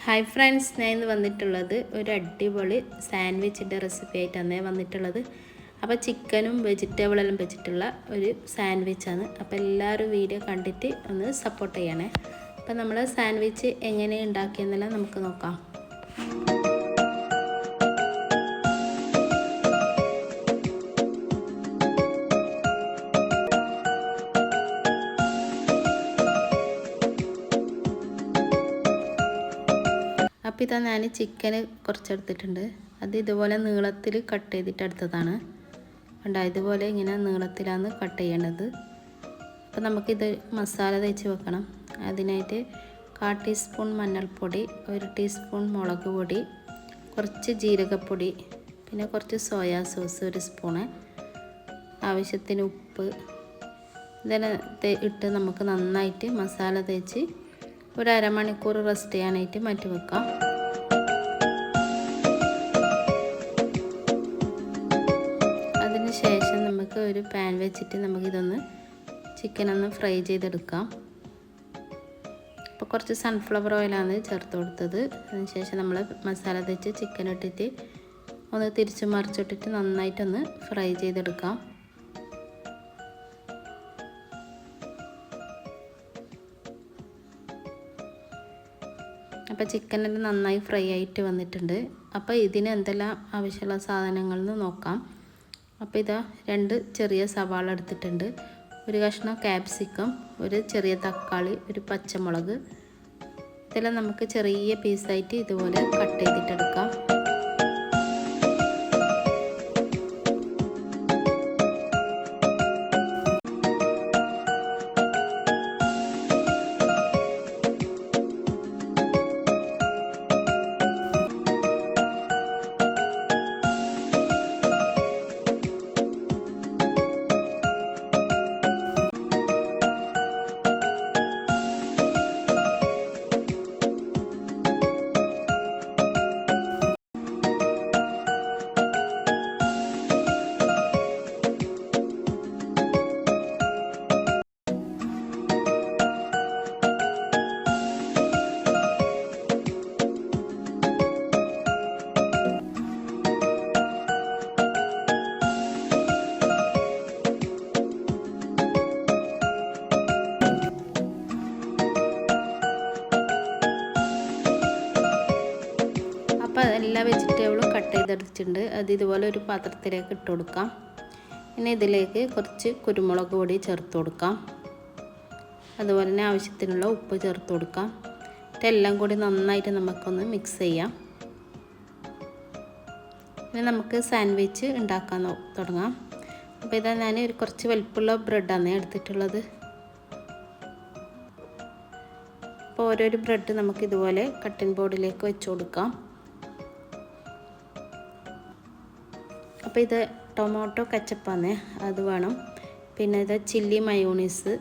Hi friends, ഞാൻ ഇന്ന് വന്നിട്ടുള്ളത് ഒരു അടിപൊളി സാൻഡ്വിച്ചിൻ്റെ റെസിപ്പി ആയിട്ടാണ് വന്നിട്ടുള്ളത്. അപ്പോൾ ചിക്കനും വെജിറ്റബിളെല്ലാം വെച്ചിട്ടുള്ള ഒരു സാൻഡ്വിച്ചാണ്. അപ്പോൾ എല്ലാവരും വീഡിയോ കണ്ടിട്ട് ഒന്ന് സപ്പോർട്ട് ചെയ്യണേ. അപ്പോൾ നമ്മൾ സാൻഡ്വിച്ച് എങ്ങനെ ഉണ്ടാക്കിയെന്നെല്ലാം നമുക്ക് നോക്കാം. അപ്പോൾ ഇതാ ഞാൻ ചിക്കന് കുറച്ചെടുത്തിട്ടുണ്ട്. അത് ഇതുപോലെ നീളത്തിൽ കട്ട് ചെയ്തിട്ട് എടുത്തതാണ്. കണ്ടോ, ഇതുപോലെ ഇങ്ങനെ നീളത്തിലാണ് കട്ട് ചെയ്യേണ്ടത്. അപ്പോൾ നമുക്കിത് മസാല തേച്ച് വെക്കണം. അതിനായിട്ട് 1/4 ടീസ്പൂൺ മഞ്ഞൾപ്പൊടി, 1 ടീസ്പൂൺ മുളക് പൊടി, കുറച്ച് ജീരകപ്പൊടി, പിന്നെ കുറച്ച് സോയാ സോസ് 1 സ്പൂണ്, ആവശ്യത്തിന് ഉപ്പ്, ഇതെല്ലാം ഇട്ട് നമുക്ക് നന്നായിട്ട് മസാല തേച്ച് ഒരു അരമണിക്കൂർ റെസ്റ്റ് ചെയ്യാനായിട്ട് മാറ്റി വെക്കാം. അതിനുശേഷം നമുക്ക് ഒരു പാൻ വെച്ചിട്ട് നമുക്കിതൊന്ന് ചിക്കനൊന്ന് ഫ്രൈ ചെയ്തെടുക്കാം. അപ്പോൾ കുറച്ച് സൺഫ്ലവർ ഓയിലാണ് ചേർത്ത് കൊടുത്തത്. അതിനുശേഷം നമ്മൾ മസാല തേച്ച് ചിക്കൻ ഇട്ടിട്ട് ഒന്ന് തിരിച്ച് മറിച്ചിട്ടിട്ട് നന്നായിട്ടൊന്ന് ഫ്രൈ ചെയ്തെടുക്കാം. അപ്പോൾ ചിക്കനെല്ലാം നന്നായി ഫ്രൈ ആയിട്ട് വന്നിട്ടുണ്ട്. അപ്പോൾ ഇതിന് എന്തെല്ലാം ആവശ്യമുള്ള സാധനങ്ങളെന്ന് നോക്കാം. അപ്പോൾ ഇതാ 2 ചെറിയ സവാള എടുത്തിട്ടുണ്ട്, 1 കഷ്ണം ക്യാപ്സിക്കം, 1 ചെറിയ തക്കാളി, 1 പച്ചമുളക്. ഇതെല്ലാം നമുക്ക് ചെറിയ പീസായിട്ട് ഇതുപോലെ കട്ട് ചെയ്തിട്ടെടുക്കാം. അപ്പോൾ എല്ലാ വെജിറ്റബിളും കട്ട് ചെയ്തെടുത്തിട്ടുണ്ട്. അത് ഇതുപോലെ ഒരു പാത്രത്തിലേക്ക് ഇട്ട് കൊടുക്കാം. പിന്നെ ഇതിലേക്ക് കുറച്ച് കുരുമുളക് പൊടി ചേർത്ത് കൊടുക്കാം. അതുപോലെ തന്നെ ആവശ്യത്തിനുള്ള ഉപ്പ് ചേർത്ത് കൊടുക്കാം. ഇതെല്ലാം കൂടി നന്നായിട്ട് നമുക്കൊന്ന് മിക്സ് ചെയ്യാം. ഇനി നമുക്ക് സാൻഡ്വിച്ച് ഉണ്ടാക്കാൻ തുടങ്ങാം. അപ്പോൾ ഇതാ ഞാൻ കുറച്ച് വലിപ്പമുള്ള ബ്രെഡാണ് എടുത്തിട്ടുള്ളത്. അപ്പോൾ ഓരോരോ ബ്രെഡ് നമുക്ക് ഇതുപോലെ കട്ടിംഗ് ബോർഡിലേക്ക് വെച്ച് കൊടുക്കാം. അപ്പോൾ ഇത് ടൊമാറ്റോ കെച്ചപ്പാണ്, അത് വേണം. പിന്നെ ഇത് ചില്ലി മയോണീസ്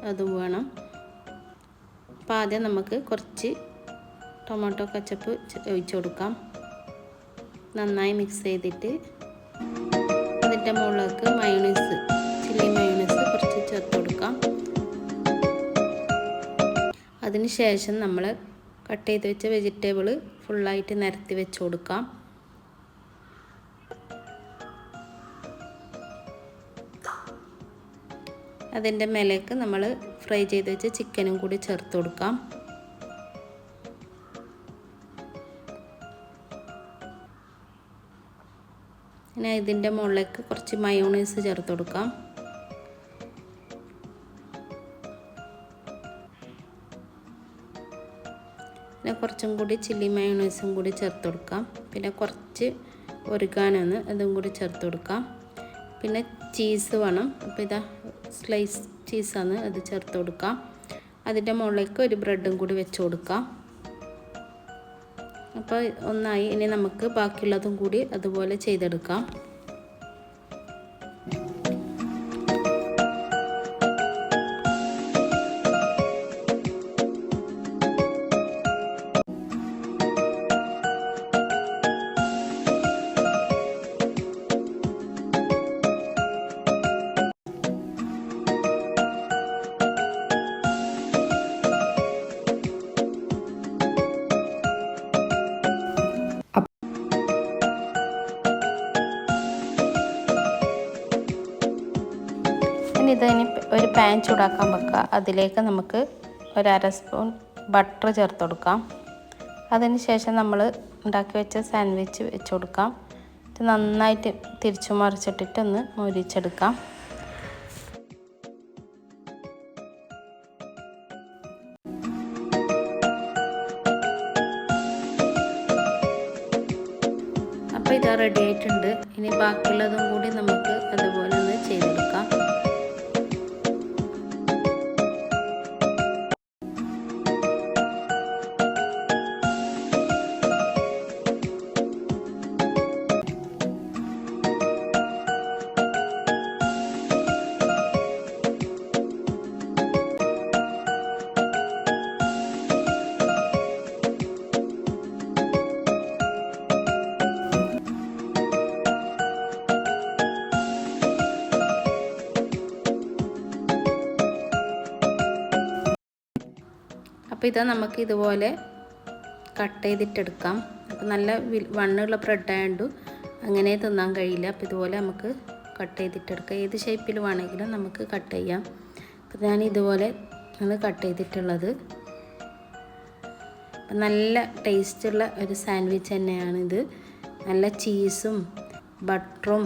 അതും വേണം. അപ്പോൾ ആദ്യം നമുക്ക് കുറച്ച് ടൊമാറ്റോ കെച്ചപ്പ് ഒഴിച്ച് കൊടുക്കാം. നന്നായി മിക്സ് ചെയ്തിട്ട് അതിൻ്റെ മുകളിലേക്ക് മയോണീസ്, ചില്ലി മയോണീസ് കുറച്ച് ചേർത്ത് കൊടുക്കാം. അതിന് ശേഷം നമ്മൾ കട്ട് ചെയ്ത് വെച്ച വെജിറ്റബിൾ ഫുള്ളായിട്ട് നിരത്തി വെച്ച് കൊടുക്കാം. അതിൻ്റെ മേലേക്ക് നമ്മൾ ഫ്രൈ ചെയ്ത് വെച്ച് ചിക്കനും കൂടി ചേർത്ത് കൊടുക്കാം. പിന്നെ ഇതിൻ്റെ മുകളിലേക്ക് കുറച്ച് മയോണൈസ് ചേർത്ത് കൊടുക്കാം. പിന്നെ കുറച്ചും കൂടി ചില്ലി മയോണൈസും കൂടി ചേർത്ത് കൊടുക്കാം. പിന്നെ കുറച്ച് ഒറിഗാനോ അതും കൂടി ചേർത്ത് കൊടുക്കാം. പിന്നെ ചീസ് വേണം. അപ്പോൾ ഇതാ സ്ലൈസ് ചീസാണ്, അത് ചേർത്ത് കൊടുക്കാം. അതിൻ്റെ മുകളിലേക്ക് ഒരു ബ്രെഡും കൂടി വെച്ച് കൊടുക്കാം. അപ്പോൾ ഒന്നായി. ഇനി നമുക്ക് ബാക്കിയുള്ളതും കൂടി അതുപോലെ ചെയ്തെടുക്കാം. ഇതിന് ഒരു പാൻ ചൂടാക്കാൻ വെക്കുക. അതിലേക്ക് നമുക്ക് ഒരു 1/2 സ്പൂൺ ബട്ടർ ചേർത്ത് കൊടുക്കാം. അതിന് ശേഷം നമ്മൾ ഉണ്ടാക്കി വെച്ച സാൻഡ്വിച്ച് വെച്ച് കൊടുക്കാം. ഇത് നന്നായിട്ട് തിരിച്ചു മറിച്ചിട്ടിട്ട് ഒന്ന് മൊരിച്ചെടുക്കാം. അപ്പോൾ ഇത് റെഡി ആയിട്ടുണ്ട്. ഇനി ബാക്കിയുള്ളതും കൂടി നമുക്ക് അതുപോലെ ഒന്ന് ചെയ്തെടുക്കാം. അപ്പോൾ ഇതാ നമുക്ക് ഇതുപോലെ കട്ട് ചെയ്തിട്ടെടുക്കാം. അപ്പോൾ നല്ല വണ്ണുള്ള ബ്രെഡ് ആയതുകൊണ്ട് അങ്ങനെ തിന്നാൻ കഴിയില്ല. അപ്പോൾ ഇതുപോലെ നമുക്ക് കട്ട് ചെയ്തിട്ടെടുക്കാം. ഏത് ഷേപ്പിൽ വേണമെങ്കിലും നമുക്ക് കട്ട് ചെയ്യാം. അപ്പോൾ ഞാൻ ഇതുപോലെ ആണ് കട്ട് ചെയ്തിട്ടുള്ളത്. നല്ല ടേസ്റ്റുള്ള ഒരു സാൻഡ്വിച്ച് തന്നെയാണിത്. നല്ല ചീസും ബട്ടറും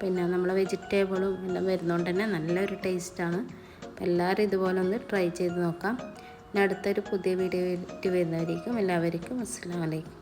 പിന്നെ നമ്മളെ വെജിറ്റബിളും എല്ലാം വരുന്നതുകൊണ്ട് തന്നെ നല്ലൊരു ടേസ്റ്റാണ്. അപ്പോൾ എല്ലാവരും ഇതുപോലെ ഒന്ന് ട്രൈ ചെയ്ത് നോക്കാം. അടുത്തൊരു പുതിയ വീഡിയോ ആയിട്ട് വരുന്നവരേക്കും എല്ലാവർക്കും അസ്സലാമു അലൈക്കും.